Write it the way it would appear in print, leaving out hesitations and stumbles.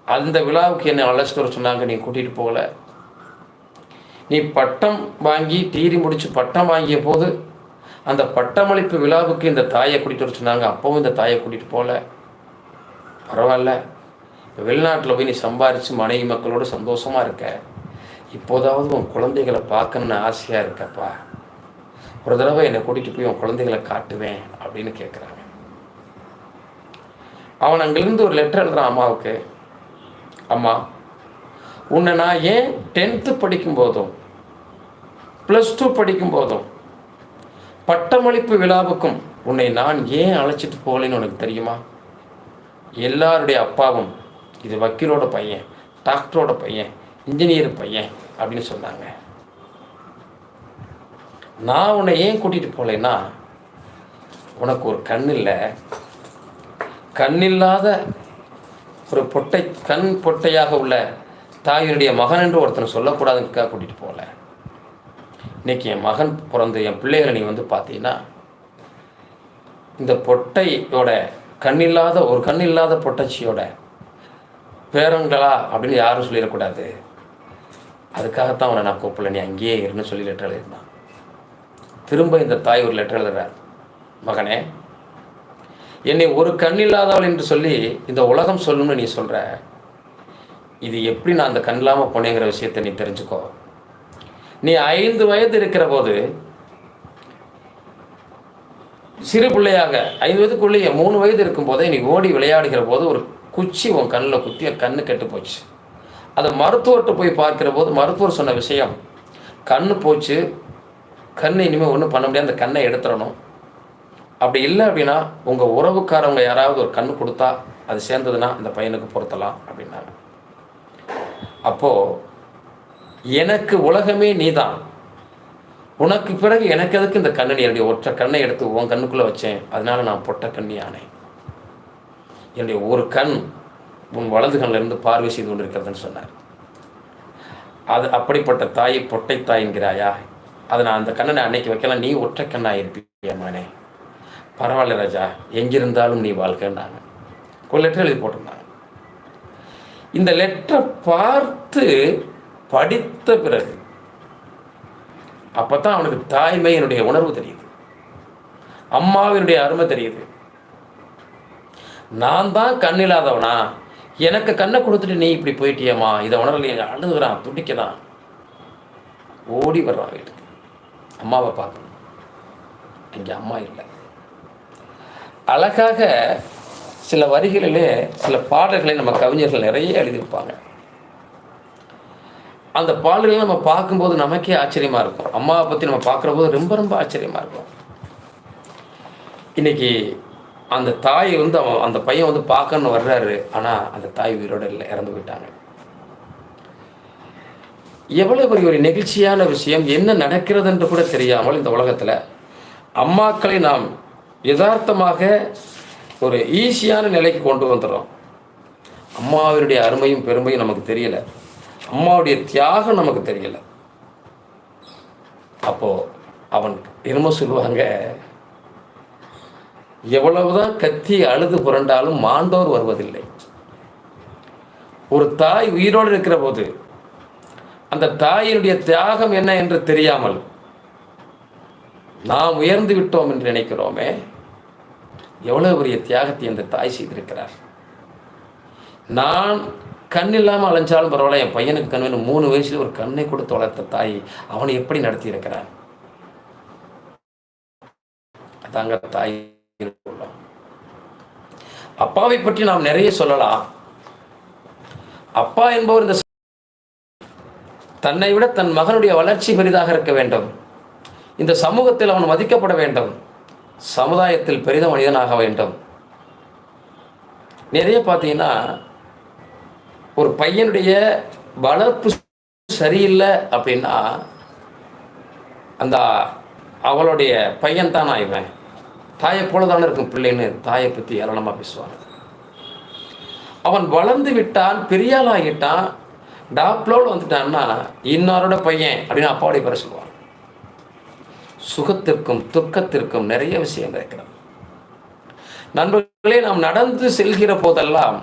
அந்த விழாவுக்கு என்னை அழைச்சிட்டு வர சொன்னாங்க, நீ கூட்டிகிட்டு போகல. நீ பட்டம் வாங்கி டிகிரி முடித்து பட்டம் வாங்கிய போது அந்த பட்டமளிப்பு விழாவுக்கு இந்த தாயை கூட்டிகிட்டு வர சொன்னாங்க, அப்பவும் இந்த தாயை கூட்டிகிட்டு போகல. பரவாயில்ல, இப்போ வெளிநாட்டில் போய் நீ சம்பாரித்து மனைவி மக்களோடு சந்தோஷமாக இருக்க, இப்போதாவது உன் குழந்தைகளை பார்க்கணுன்னு ஆசையாக இருக்கப்பா, ஒரு தடவை என்னை கூட்டிகிட்டு போய் உன் குழந்தைகளை காட்டுவேன் அப்படின்னு கேட்குறாங்க. அவன் அங்கேருந்து ஒரு லெட்டர் எழுதுறான் அம்மாவுக்கு. அம்மா, உன்னை நான் ஏன் 10th படிக்கும் போதும் +2 படிக்கும் போதும் பட்டமளிப்பு விழாவுக்கும் உன்னை நான் ஏன் அழைச்சிட்டு போகலன்னு உனக்கு தெரியுமா? எல்லாருடைய அப்பாவும் இது வக்கீலோட பையன், டாக்டரோட பையன், இன்ஜினியர் பையன் அப்படின்னு சொன்னாங்க. நான் உன்னை ஏன் கூட்டிகிட்டு போகலைன்னா, உனக்கு ஒரு கண் இல்லை, கண்ணில்லாத ஒரு கண் பொட்டையாக உள்ள தாயினுடைய மகன் என்று ஒருத்தனை சொல்லக்கூடாதுக்காக கூட்டிகிட்டு போகல. இன்றைக்கி என் மகன் பிறந்து என் பிள்ளைகளை நீ வந்து பார்த்தீங்கன்னா, இந்த பொட்டையோட ஒரு கண்ணில்லாத பொட்டச்சியோட பேரங்களா அப்படின்னு யாரும் சொல்லிடக்கூடாது, அதுக்காகத்தான் அவனை நான் கூப்பிடல, நீ அங்கேயே இருன்னு சொல்லி லெட்டர் எழுதியிருந்தான். திரும்ப இந்த தாய் ஒரு லெட்டர் எழுதுறார், மகனே, என்னை ஒரு கண்ணில்லாதவள் என்று சொல்லி இந்த உலகம் சொல்லணும்னு நீ சொல்கிற, இது எப்படி நான் அந்த கண் இல்லாமல் போனேங்கிற விஷயத்தை நீ தெரிஞ்சுக்கோ. நீ 5 வயது இருக்கிற போது, சிறு பிள்ளையாக 5 வயதுக்குள்ளேயே 3 வயது இருக்கும் போதே நீ ஓடி விளையாடுகிற போது ஒரு குச்சி உன் கண்ணில் குத்தி கண்ணு கெட்டு போச்சு. அதை மருத்துவர்கிட்ட போய் பார்க்கிற போது மருத்துவர் சொன்ன விஷயம், கண்ணு போச்சு, கண்ணு இனிமேல் ஒன்றும் பண்ண முடியாது, அந்த கண்ணை எடுத்துடணும், அப்படி இல்லை அப்படின்னா உங்கள் உறவுக்காரவங்க யாராவது ஒரு கண்ணு கொடுத்தா அது சேர்ந்ததுன்னா அந்த பையனுக்கு பொருத்தலாம் அப்படின்னாங்க. அப்போது எனக்கு உலகமே நீதான், உனக்கு பிறகு எனக்கு எதுக்கு இந்த கண்ணை, என்னுடைய ஒற்றை கண்ணை எடுத்து உன் கண்ணுக்குள்ளே வச்சேன், அதனால நான் பொட்ட கண்ணி ஆனேன், என்னுடைய ஒரு கண் உன் வலது கண்ணிலிருந்து பார்வை செய்து கொண்டு இருக்கிறதுன்னு சொன்னார். அது அப்படிப்பட்ட தாயை பொட்டை தாய் என்கிறாயா, அதை நான் அந்த கண்ணனை அன்னைக்கு வைக்கலாம், நீ ஒற்றை கண்ணாக இருப்பியாமானே, பரவாயில்ல ராஜா, எங்கிருந்தாலும் நீ வாழ்க்கைன்னாங்க. ஒரு லெட்டர் எழுதி போட்டிருந்தாங்க. இந்த லெட்டரை பார்த்து படித்த பிறகு அப்போ தான் அவனுக்கு தாய்மையினுடைய உணர்வு தெரியுது, அம்மாவினுடைய அருமை தெரியுது. நான் தான் கண்ணில்லாதவனா, எனக்கு கண்ணை கொடுத்துட்டு நீ இப்படி போயிட்டியம்மா, இதை உணரலையே, அழுதுகிறான், துடிக்கதான், ஓடி வர்றான் வீட்டுக்கு, அம்மாவை பார்க்கணும். இங்கே அம்மா இல்லை. அழகாக சில வரிகளிலே சில பாடல்களை நம்ம கவிஞர்கள் நிறைய எழுதியிருப்பாங்க. அந்த பாடல்களை நம்ம பார்க்கும்போது நமக்கே ஆச்சரியமாக இருக்கும். அம்மாவை பற்றி நம்ம பார்க்குற போது ரொம்ப ரொம்ப ஆச்சரியமாக இருக்கும். இன்றைக்கி அந்த தாய் வந்து அந்த பையன் வந்து பார்க்கணுன்னு வர்றாரு, ஆனால் அந்த தாய் உயிரோடு இல்லை, இறந்து போயிட்டாங்க. எவ்வளோ பெரிய ஒரு நெகிழ்ச்சியான விஷயம், என்ன நடக்கிறது என்று கூட தெரியாமல் இந்த உலகத்தில் அம்மாக்களை நாம் யதார்த்தமாக ஒரு ஈஸியான நிலைக்கு கொண்டு வந்துடுறோம். அம்மாவினுடைய அருமையும் பெருமையும் நமக்கு தெரியலை, அம்மாவுடைய தியாகம் நமக்கு தெரியலை. அப்போது அவன் என்னமோ சொல்லுவாங்க, எவ்வளவுதான் கத்தி அழுது புரண்டாலும் மாண்டோர் வருவதில்லை. ஒரு தாய் உயிரோடு இருக்கிற போது அந்த தாயினுடைய தியாகம் என்ன என்று தெரியாமல் நாம் உயர்ந்து விட்டோம் என்று நினைக்கிறோமே, எவ்வளவு பெரிய தியாகத்தை அந்த தாய் செய்திருக்கிறார். நான் கண் இல்லாமல் அலைஞ்சாலும் பரவாயில்ல, என் பையனுக்கு கண் வேணும், 3 வயசுல ஒரு கண்ணை கொடுத்து வளர்த்த தாய் அவனை எப்படி நடத்தி இருக்கிறார். அதாங்க தாய். அப்பாவை பற்றி நாம் நிறைய சொல்லலாம். அப்பா என்பவர் இந்த தன்னை விட தன் மகனுடைய வளர்ச்சி பெரிதாக இருக்க வேண்டும், இந்த சமூகத்தில் அவன் மதிக்கப்பட வேண்டும், சமுதாயத்தில் பெரித மனிதனாக வேண்டும். நிறைய பார்த்தீங்கன்னா ஒரு பையனுடைய வளர்ப்பு சரியில்லை அப்படின்னா அந்த அவளுடைய பையன் தான் இவன், தாயை போல தானே இருக்கும் பிள்ளைன்னு தாயை பற்றி ஏராளமாக பேசுவாங்க. அவன் வளர்ந்து விட்டான், பெரியாள் ஆகிட்டான், டாப்லோடு வந்துட்டான்னா இன்னொரோட பையன் அப்படின்னு அப்பாவுடைய பேரை சொல்லுவாங்க. சுகத்திற்கும் துக்கத்திற்கும் நிறைய விஷயம் இருக்கிறது. நண்பர்களே, நாம் நடந்து செல்கிற போதெல்லாம்